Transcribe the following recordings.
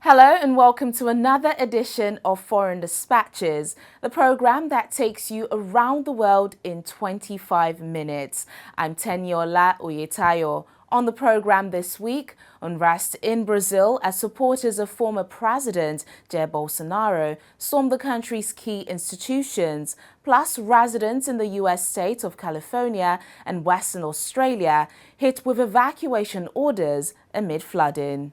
Hello and welcome to another edition of Foreign Dispatches, the program that takes you around the world in 25 minutes. I'm Teniola Oyetayo. On the program this week, unrest in Brazil as supporters of former President Jair Bolsonaro stormed the country's key institutions, plus residents in the U.S. state of California and Western Australia hit with evacuation orders amid flooding.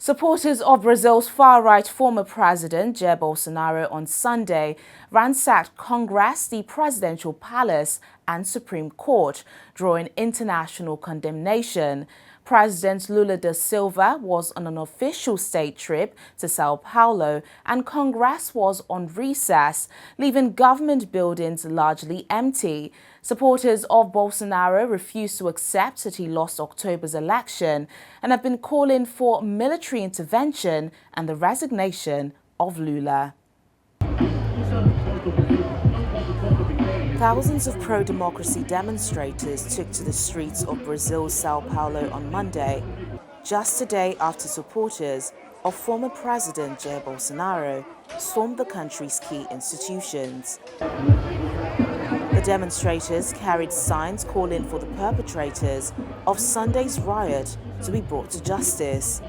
Supporters of Brazil's far-right former president Jair Bolsonaro on Sunday ransacked Congress, the presidential palace and Supreme Court, drawing international condemnation. President Lula da Silva was on an official state trip to Sao Paulo and Congress was on recess, leaving government buildings largely empty. Supporters of Bolsonaro refused to accept that he lost October's election and have been calling for military intervention and the resignation of Lula. Thousands of pro-democracy demonstrators took to the streets of Brazil's Sao Paulo on Monday, just a day after supporters of former President Jair Bolsonaro stormed the country's key institutions. The demonstrators carried signs calling for the perpetrators of Sunday's riot to be brought to justice.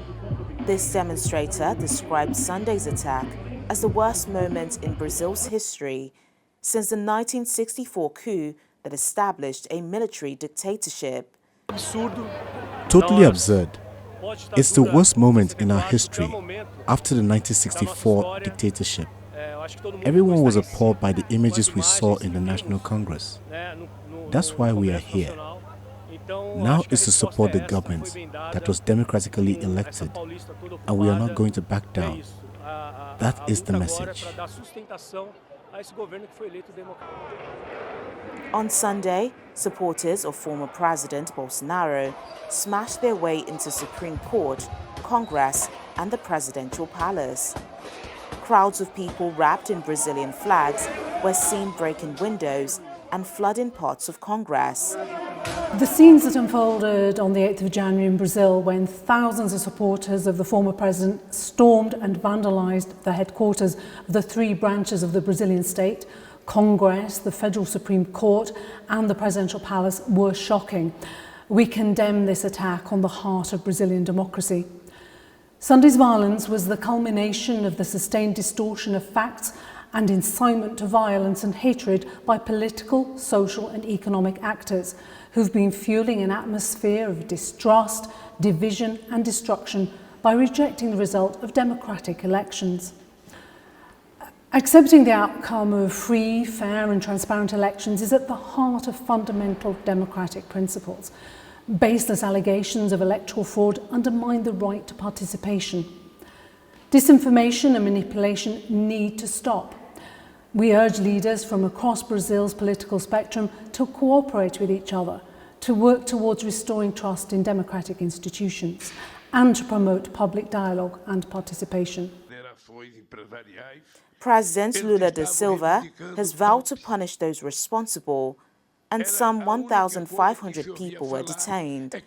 This demonstrator described Sunday's attack as the worst moment in Brazil's history since the 1964 coup that established a military dictatorship. Totally absurd. It's the worst moment in our history after the 1964 dictatorship. Everyone was appalled by the images we saw in the National Congress. That's why we are here. Now is to support the government that was democratically elected, and we are not going to back down. That is the message. On Sunday, supporters of former President Bolsonaro smashed their way into Supreme Court, Congress, and the presidential palace. Crowds of people wrapped in Brazilian flags were seen breaking windows and flooding parts of Congress. The scenes that unfolded on the 8th of January in Brazil when thousands of supporters of the former president stormed and vandalized the headquarters of the three branches of the Brazilian state, Congress, the Federal Supreme Court and the Presidential Palace were shocking. We condemn this attack on the heart of Brazilian democracy. Sunday's violence was the culmination of the sustained distortion of facts and incitement to violence and hatred by political, social and economic actors who've been fueling an atmosphere of distrust, division and destruction by rejecting the result of democratic elections. Accepting the outcome of free, fair and transparent elections is at the heart of fundamental democratic principles. Baseless allegations of electoral fraud undermine the right to participation. Disinformation and manipulation need to stop. We urge leaders from across Brazil's political spectrum to cooperate with each other, to work towards restoring trust in democratic institutions, and to promote public dialogue and participation. President Lula da Silva has vowed to punish those responsible, and some 1,500 people were detained.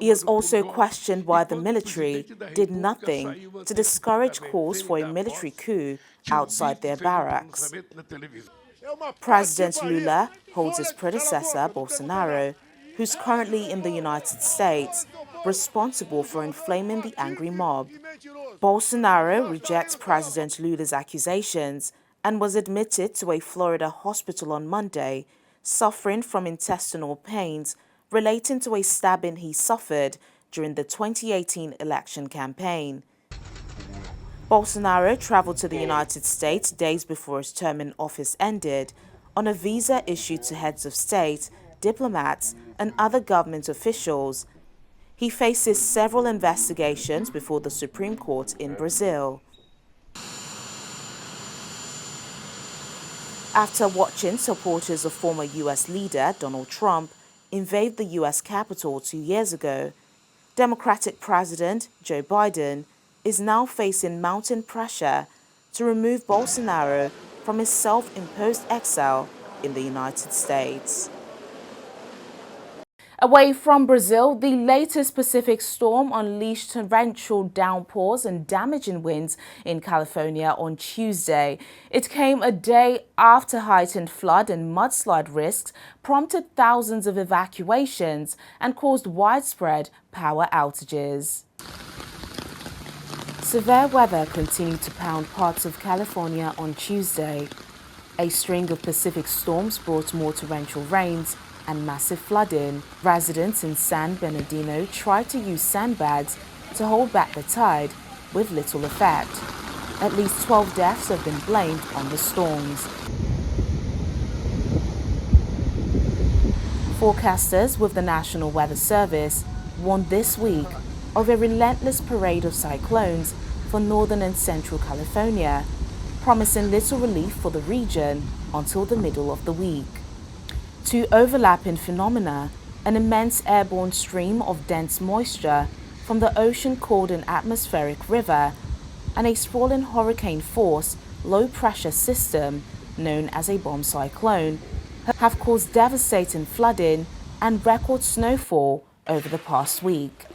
He has also questioned why the military did nothing to discourage calls for a military coup outside their barracks. President Lula holds his predecessor, Bolsonaro, who's currently in the United States, responsible for inflaming the angry mob. Bolsonaro rejects President Lula's accusations and was admitted to a Florida hospital on Monday, suffering from intestinal pains relating to a stabbing he suffered during the 2018 election campaign. Bolsonaro traveled to the United States days before his term in office ended on a visa issued to heads of state, diplomats, and other government officials. He faces several investigations before the Supreme Court in Brazil. After watching supporters of former U.S. leader Donald Trump invade the U.S. Capitol 2 years ago, Democratic President Joe Biden is now facing mounting pressure to remove Bolsonaro from his self-imposed exile in the United States. Away from Brazil, the latest Pacific storm unleashed torrential downpours and damaging winds in California on Tuesday. It came a day after heightened flood and mudslide risks prompted thousands of evacuations and caused widespread power outages. Severe weather continued to pound parts of California on Tuesday. A string of Pacific storms brought more torrential rains and massive flooding. Residents in San Bernardino tried to use sandbags to hold back the tide, with little effect. At least 12 deaths have been blamed on the storms. Forecasters with the National Weather Service warned this week of a relentless parade of cyclones for northern and central California, promising little relief for the region until the middle of the week. Two overlapping phenomena, an immense airborne stream of dense moisture from the ocean-called an atmospheric river, and a sprawling hurricane-force low-pressure system known as a bomb cyclone, have caused devastating flooding and record snowfall over the past week.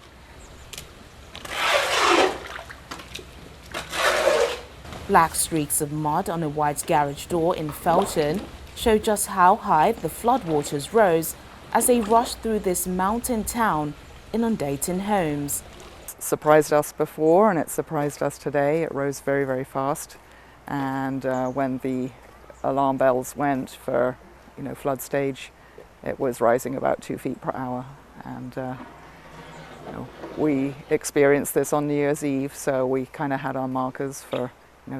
Black streaks of mud on a white garage door in Felton show just how high the floodwaters rose as they rushed through this mountain town, inundating homes. It surprised us before and it surprised us today. It rose very, very fast, and when the alarm bells went for flood stage, it was rising about 2 feet per hour. And we experienced this on New Year's Eve, so we kind of had our markers for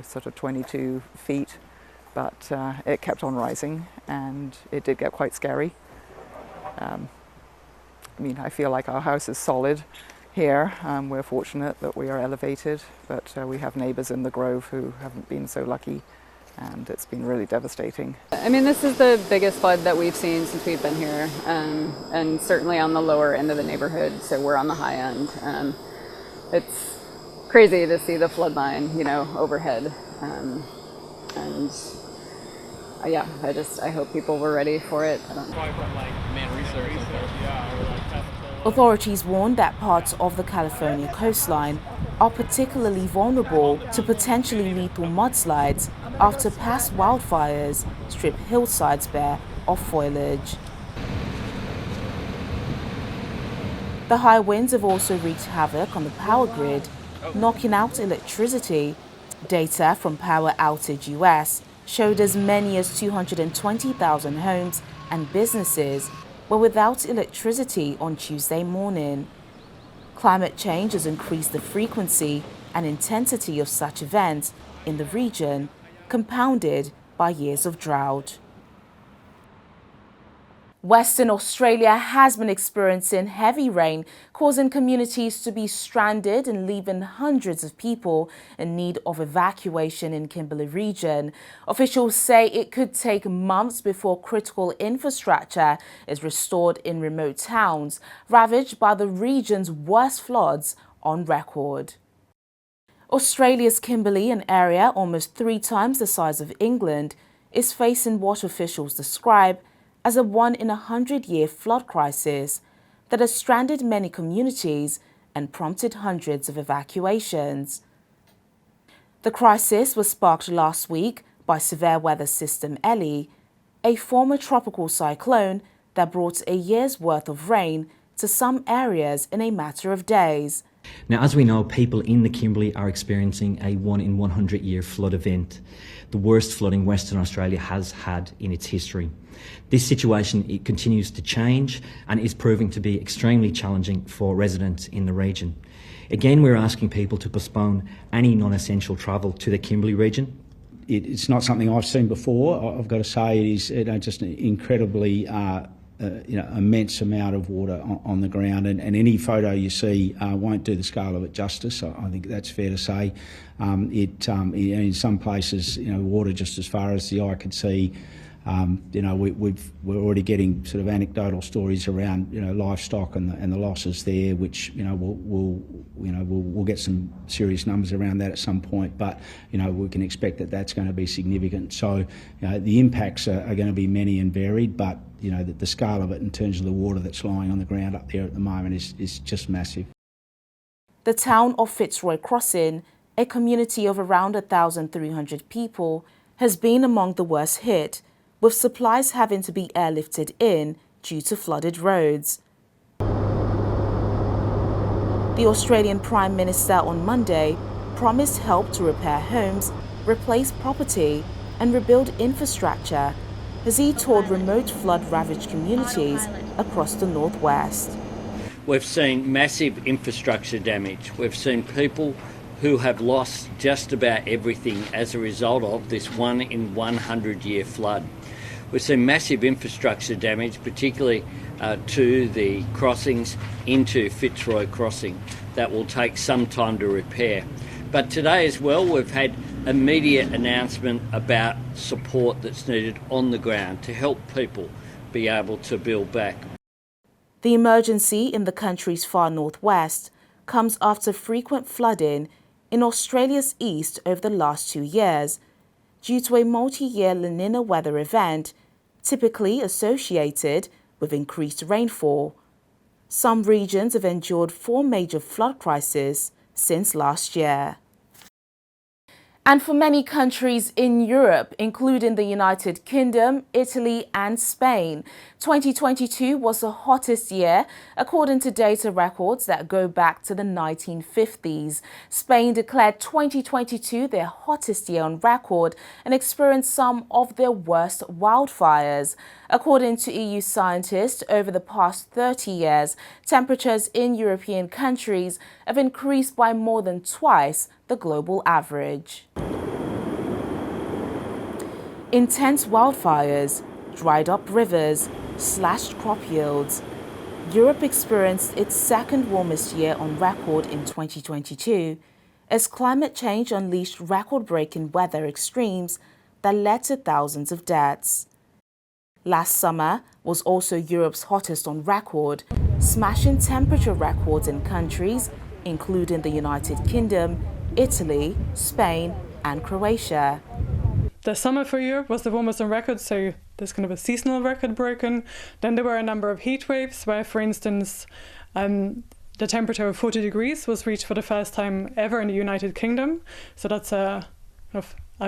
sort of 22 feet. But it kept on rising, and it did get quite scary. I feel like our house is solid here. We're fortunate that we are elevated, but we have neighbours in the Grove who haven't been so lucky, and it's been really devastating. This is the biggest flood that we've seen since we've been here, and certainly on the lower end of the neighborhood, so we're on the high end. It's crazy to see the flood line, overhead. I hope people were ready for it. Authorities warned that parts of the California coastline are particularly vulnerable to potentially lethal mudslides after past wildfires strip hillsides bare of foliage. The high winds have also wreaked havoc on the power grid, knocking out electricity. Data from Power Outage US showed as many as 220,000 homes and businesses were without electricity on Tuesday morning. Climate change has increased the frequency and intensity of such events in the region, compounded by years of drought. Western Australia has been experiencing heavy rain, causing communities to be stranded and leaving hundreds of people in need of evacuation in Kimberley region. Officials say it could take months before critical infrastructure is restored in remote towns, ravaged by the region's worst floods on record. Australia's Kimberley, an area almost 3 times the size of England, is facing what officials describe as a 1-in-100-year flood crisis that has stranded many communities and prompted hundreds of evacuations. The crisis was sparked last week by severe weather system Ellie, a former tropical cyclone that brought a year's worth of rain to some areas in a matter of days. Now, as we know, people in the Kimberley are experiencing a 1-in-100-year flood event, the worst flooding Western Australia has had in its history. This situation, it continues to change and is proving to be extremely challenging for residents in the region. Again, we're asking people to postpone any non-essential travel to the Kimberley region. It's not something I've seen before. I've got to say it is just an incredibly immense amount of water on the ground, and any photo you see won't do the scale of it justice. I think that's fair to say. In some places, water just as far as the eye could see. We're already getting sort of anecdotal stories around livestock and the losses there, which we'll get some serious numbers around that at some point. But we can expect that that's going to be significant. So the impacts are going to be many and varied, but the scale of it in terms of the water that's lying on the ground up there at the moment is just massive. The town of Fitzroy Crossing, a community of around 1,300 people, has been among the worst hit, with supplies having to be airlifted in due to flooded roads. The Australian Prime Minister on Monday promised help to repair homes, replace property and rebuild infrastructure as he toured remote flood-ravaged communities across the northwest. We've seen massive infrastructure damage. We've seen people who have lost just about everything as a result of this 1 in 100-year flood. We've seen massive infrastructure damage, particularly to the crossings into Fitzroy Crossing. That will take some time to repair. But today as well, we've had immediate announcement about support that's needed on the ground to help people be able to build back. The emergency in the country's far northwest comes after frequent flooding in Australia's east over the last 2 years, due to a multi-year La Nina weather event typically associated with increased rainfall. Some regions have endured 4 major flood crises since last year. And for many countries in Europe, including the United Kingdom, Italy and Spain, 2022 was the hottest year, according to data records that go back to the 1950s. Spain declared 2022 their hottest year on record and experienced some of their worst wildfires. According to EU scientists, over the past 30 years, temperatures in European countries have increased by more than twice the global average. Intense wildfires, dried up rivers, slashed crop yields. Europe experienced its second warmest year on record in 2022 as climate change unleashed record-breaking weather extremes that led to thousands of deaths. Last summer was also Europe's hottest on record, smashing temperature records in countries including the United Kingdom, Italy, Spain and Croatia. The summer for Europe was the warmest on record, so there's kind of a seasonal record broken. Then there were a number of heat waves where, for instance, the temperature of 40 degrees was reached for the first time ever in the United Kingdom. So that's a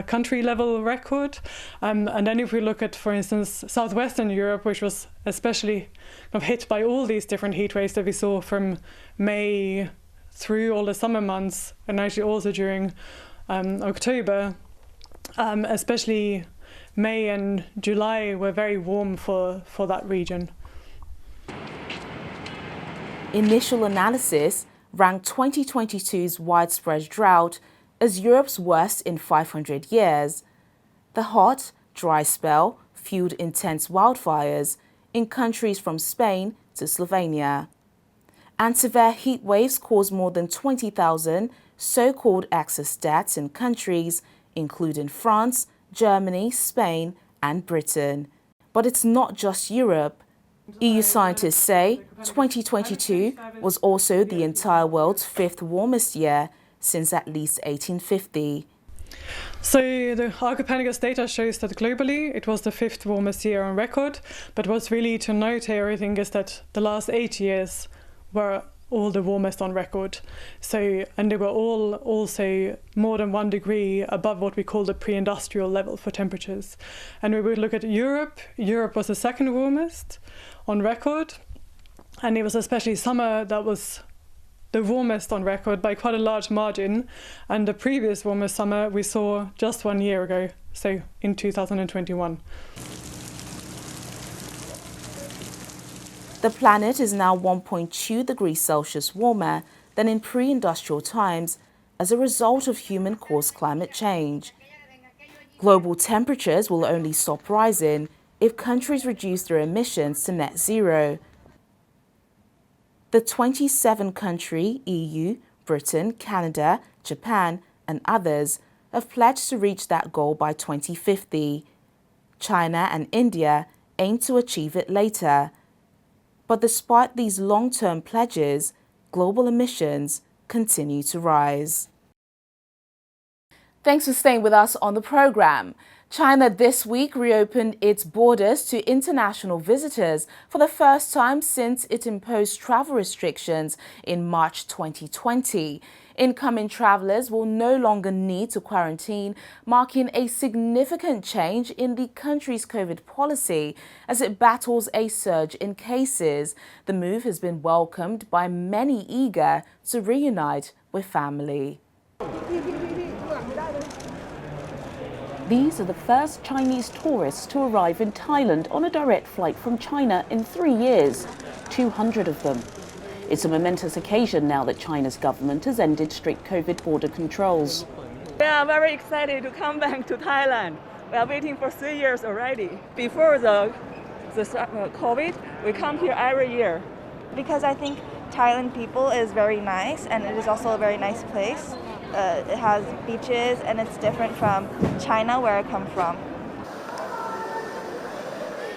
country level record. And then if we look at, for instance, southwestern Europe, which was especially hit by all these different heat waves that we saw from May through all the summer months, and actually also during October, especially May and July were very warm for that region. Initial analysis ranked 2022's widespread drought as Europe's worst in 500 years. The hot, dry spell fueled intense wildfires in countries from Spain to Slovenia. And severe heat waves caused more than 20,000 so-called excess deaths in countries including France, Germany, Spain and Britain. But it's not just Europe. EU scientists say 2022 was also the entire world's 5th warmest year since at least 1850. So the Archipelagos data shows that globally it was the 5th warmest year on record, but what's really to note here, I think, is that the last 8 years were all the warmest on record. So, and they were all also more than 1 degree above what we call the pre-industrial level for temperatures. And we would look at Europe. Europe was the 2nd warmest on record, and it was especially summer that was the warmest on record by quite a large margin. And the previous warmest summer we saw just 1 year ago, so in 2021. The planet is now 1.2 degrees Celsius warmer than in pre-industrial times as a result of human-caused climate change. Global temperatures will only stop rising if countries reduce their emissions to net zero. The 27-country EU, Britain, Canada, Japan and others have pledged to reach that goal by 2050. China and India aim to achieve it later. But despite these long-term pledges, global emissions continue to rise. Thanks for staying with us on the program. China this week reopened its borders to international visitors for the first time since it imposed travel restrictions in March 2020. Incoming travelers will no longer need to quarantine, marking a significant change in the country's COVID policy as it battles a surge in cases. The move has been welcomed by many eager to reunite with family. These are the first Chinese tourists to arrive in Thailand on a direct flight from China in 3 years, 200 of them. It's a momentous occasion now that China's government has ended strict COVID border controls. We are very excited to come back to Thailand. We are waiting for 3 years already. Before the COVID, we come here every year. Because I think Thailand people is very nice, and it is also a very nice place. It has beaches, and it's different from China, where I come from.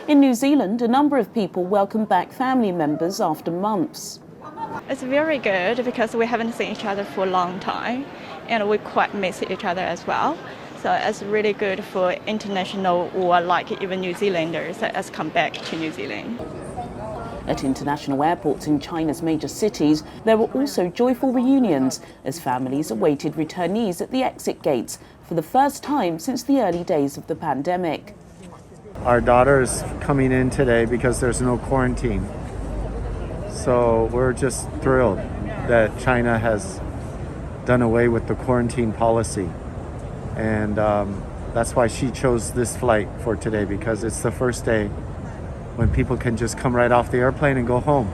In New Zealand, a number of people welcome back family members after months. It's very good because we haven't seen each other for a long time, and we quite miss each other as well. So it's really good for international or like even New Zealanders that's come back to New Zealand. At international airports in China's major cities, there were also joyful reunions as families awaited returnees at the exit gates for the first time since the early days of the pandemic. Our daughter's coming in today because there's no quarantine. So we're just thrilled that China has done away with the quarantine policy. And that's why she chose this flight for today, because it's the first day when people can just come right off the airplane and go home.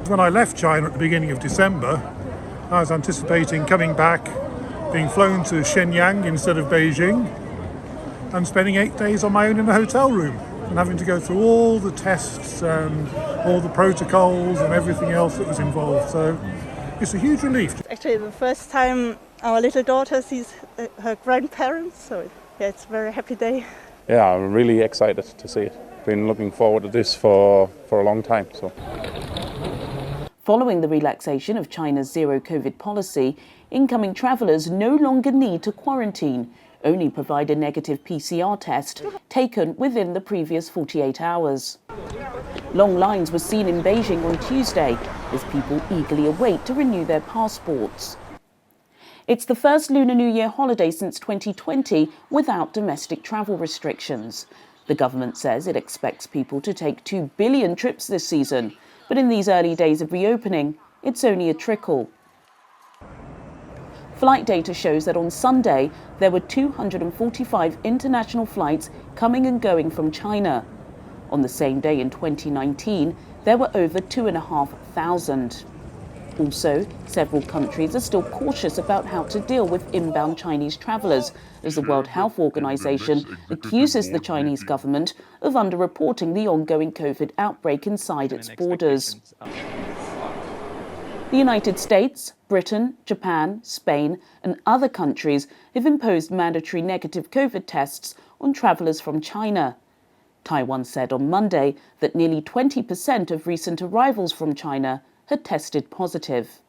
When I left China at the beginning of December, I was anticipating coming back, being flown to Shenyang instead of Beijing, and spending 8 days on my own in a hotel room and having to go through all the tests and all the protocols and everything else that was involved. So it's a huge relief. Actually, the first time our little daughter sees her grandparents, so yeah, it's a very happy day. Yeah, I'm really excited to see it. Been looking forward to this for a long time. So, following the relaxation of China's zero COVID policy, incoming travellers no longer need to quarantine, only provide a negative PCR test taken within the previous 48 hours. Long lines were seen in Beijing on Tuesday as people eagerly await to renew their passports. It's the first Lunar New Year holiday since 2020 without domestic travel restrictions. The government says it expects people to take 2 billion trips this season, but in these early days of reopening, it's only a trickle. Flight data shows that on Sunday, there were 245 international flights coming and going from China. On the same day in 2019, there were over 2,500. Also, several countries are still cautious about how to deal with inbound Chinese travellers, as the World Health Organization accuses the Chinese government of underreporting the ongoing COVID outbreak inside its borders. The United States, Britain, Japan, Spain and other countries have imposed mandatory negative COVID tests on travellers from China. Taiwan said on Monday that nearly 20% of recent arrivals from China had tested positive.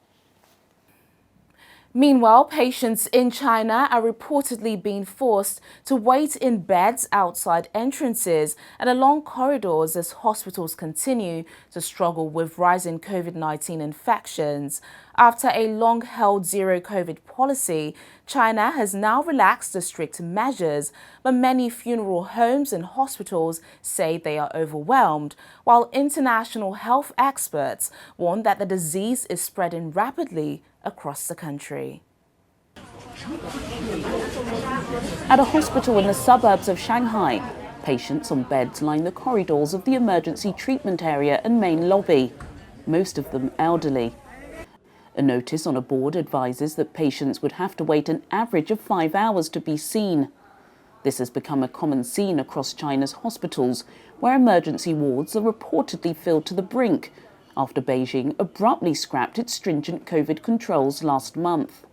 Meanwhile, patients in China are reportedly being forced to wait in beds outside entrances and along corridors as hospitals continue to struggle with rising COVID-19 infections. After a long-held zero-COVID policy, China has now relaxed the strict measures, but many funeral homes and hospitals say they are overwhelmed, while international health experts warn that the disease is spreading rapidly across the country. At a hospital in the suburbs of Shanghai, patients on beds line the corridors of the emergency treatment area and main lobby, most of them elderly. A notice on a board advises that patients would have to wait an average of 5 hours to be seen. This has become a common scene across China's hospitals, where emergency wards are reportedly filled to the brink after Beijing abruptly scrapped its stringent COVID controls last month.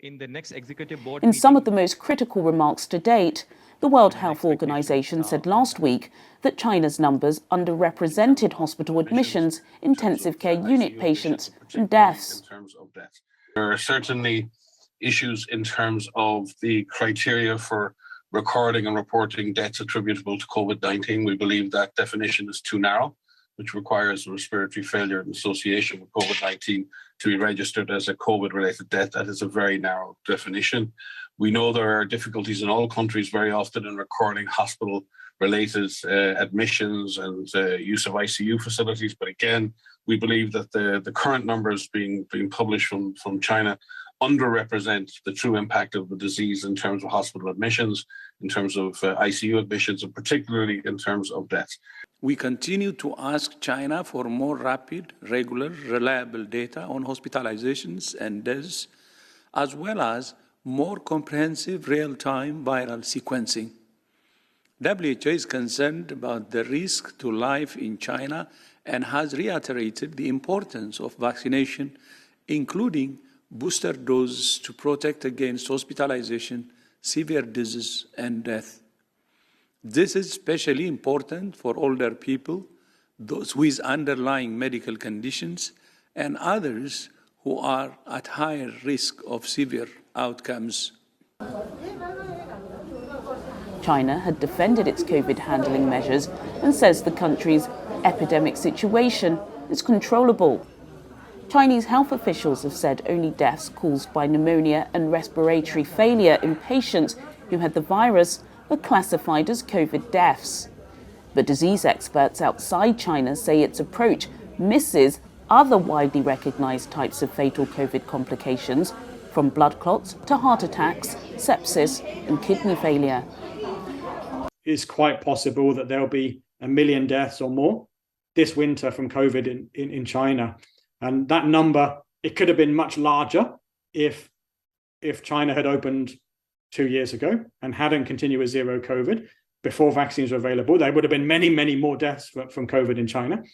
In some of the most critical remarks to date, The World Health Organization said last week that China's numbers underrepresented hospital admissions, intensive care unit patients and deaths. There are certainly issues in terms of the criteria for recording and reporting deaths attributable to COVID-19. We believe that definition is too narrow, which requires respiratory failure in association with COVID-19 to be registered as a COVID-related death. That is a very narrow definition. We know there are difficulties in all countries very often in recording hospital-related admissions and use of ICU facilities. But again, we believe that the current numbers being published from China underrepresent the true impact of the disease in terms of hospital admissions, in terms of ICU admissions, and particularly in terms of deaths. We continue to ask China for more rapid, regular, reliable data on hospitalizations and deaths, as well as more comprehensive real-time viral sequencing. WHO is concerned about the risk to life in China and has reiterated the importance of vaccination, including booster doses to protect against hospitalization, severe disease, and death. This is especially important for older people, those with underlying medical conditions, and others who are at higher risk of severe outcomes. China had defended its COVID handling measures and says the country's epidemic situation is controllable. Chinese health officials have said only deaths caused by pneumonia and respiratory failure in patients who had the virus are classified as COVID deaths. But disease experts outside China say its approach misses other widely recognized types of fatal COVID complications, from blood clots to heart attacks, sepsis and kidney failure. It's quite possible that there'll be 1 million deaths or more this winter from COVID in China. And that number, it could have been much larger if China had opened 2 years ago and hadn't continued with zero COVID before vaccines were available. There would have been many, many more deaths from COVID in China.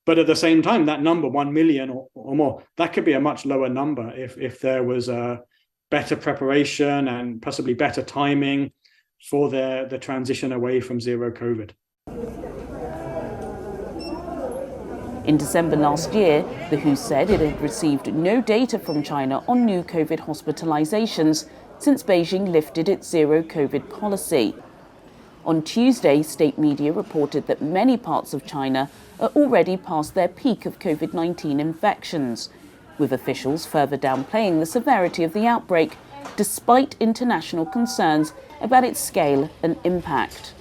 But at the same time, that number, 1 million or more, that could be a much lower number if there was a better preparation and possibly better timing for the transition away from zero COVID. In December last year, the WHO said it had received no data from China on new COVID hospitalizations since Beijing lifted its zero COVID policy. On Tuesday, state media reported that many parts of China are already past their peak of COVID-19 infections, with officials further downplaying the severity of the outbreak, despite international concerns about its scale and impact.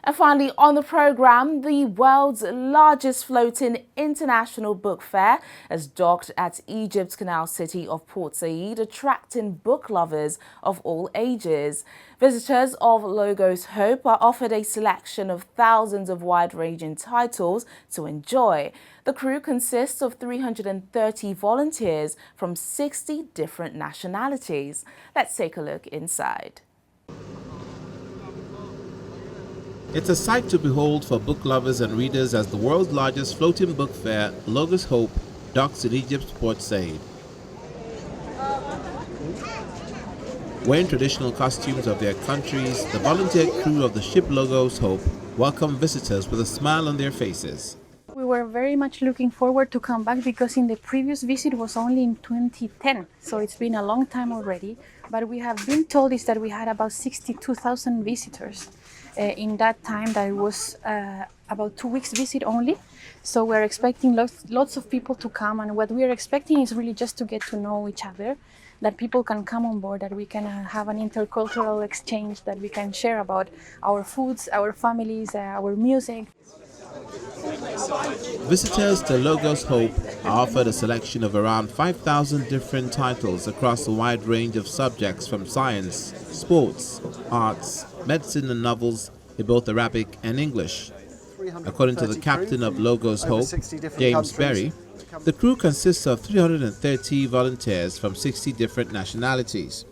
And finally, on the programme, the world's largest floating international book fair has docked at Egypt's canal city of Port Said, attracting book lovers of all ages. Visitors of Logos Hope are offered a selection of thousands of wide-ranging titles to enjoy. The crew consists of 330 volunteers from 60 different nationalities. Let's take a look inside. It's a sight to behold for book lovers and readers as the world's largest floating book fair, Logos Hope, docks in Egypt's Port Said. Wearing traditional costumes of their countries, the volunteer crew of the ship Logos Hope welcome visitors with a smile on their faces. We were very much looking forward to come back because in the previous visit was only in 2010, so it's been a long time already. But we have been told is that we had about 62,000 visitors. In that time, that was about 2 weeks visit only. So we're expecting lots of people to come, and what we're expecting is really just to get to know each other, that people can come on board, that we can have an intercultural exchange, that we can share about our foods, our families, our music. Visitors to Logos Hope are offered a selection of around 5,000 different titles across a wide range of subjects from science, sports, arts, medicine and novels in both Arabic and English. According to the captain of Logos Hope, James Berry, the crew consists of 330 volunteers from 60 different nationalities.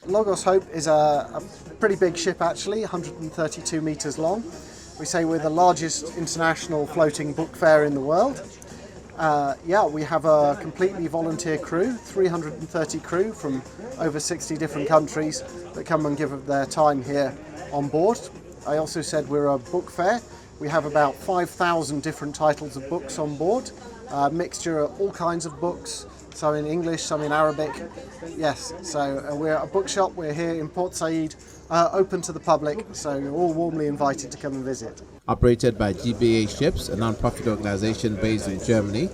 Logos Hope is a pretty big ship actually, 132 metres long. We say we're the largest international floating book fair in the world. Yeah, we have a completely volunteer crew, 330 crew from over 60 different countries that come and give their time here on board. I also said we're a book fair. We have about 5,000 different titles of books on board, a mixture of all kinds of books, some in English, some in Arabic. Yes, so we're a bookshop. We're here in Port Said, open to the public, so you're all warmly invited to come and visit. Operated by GBA Ships, a non-profit organization based in Germany,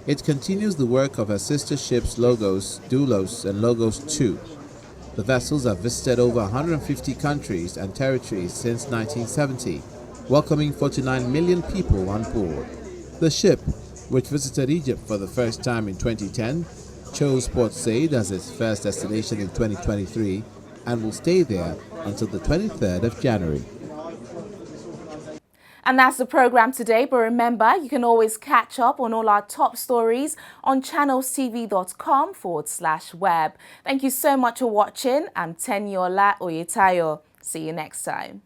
it continues the work of her sister ships Logos, Doulos and Logos 2. The vessels have visited over 150 countries and territories since 1970, welcoming 49 million people on board. The ship, which visited Egypt for the first time in 2010, chose Port Said as its first destination in 2023 and will stay there until the 23rd of January. And that's the program today, but remember, you can always catch up on all our top stories on channelstv.com/web. Thank you so much for watching. I'm Tenyola Oyetayo. See you next time.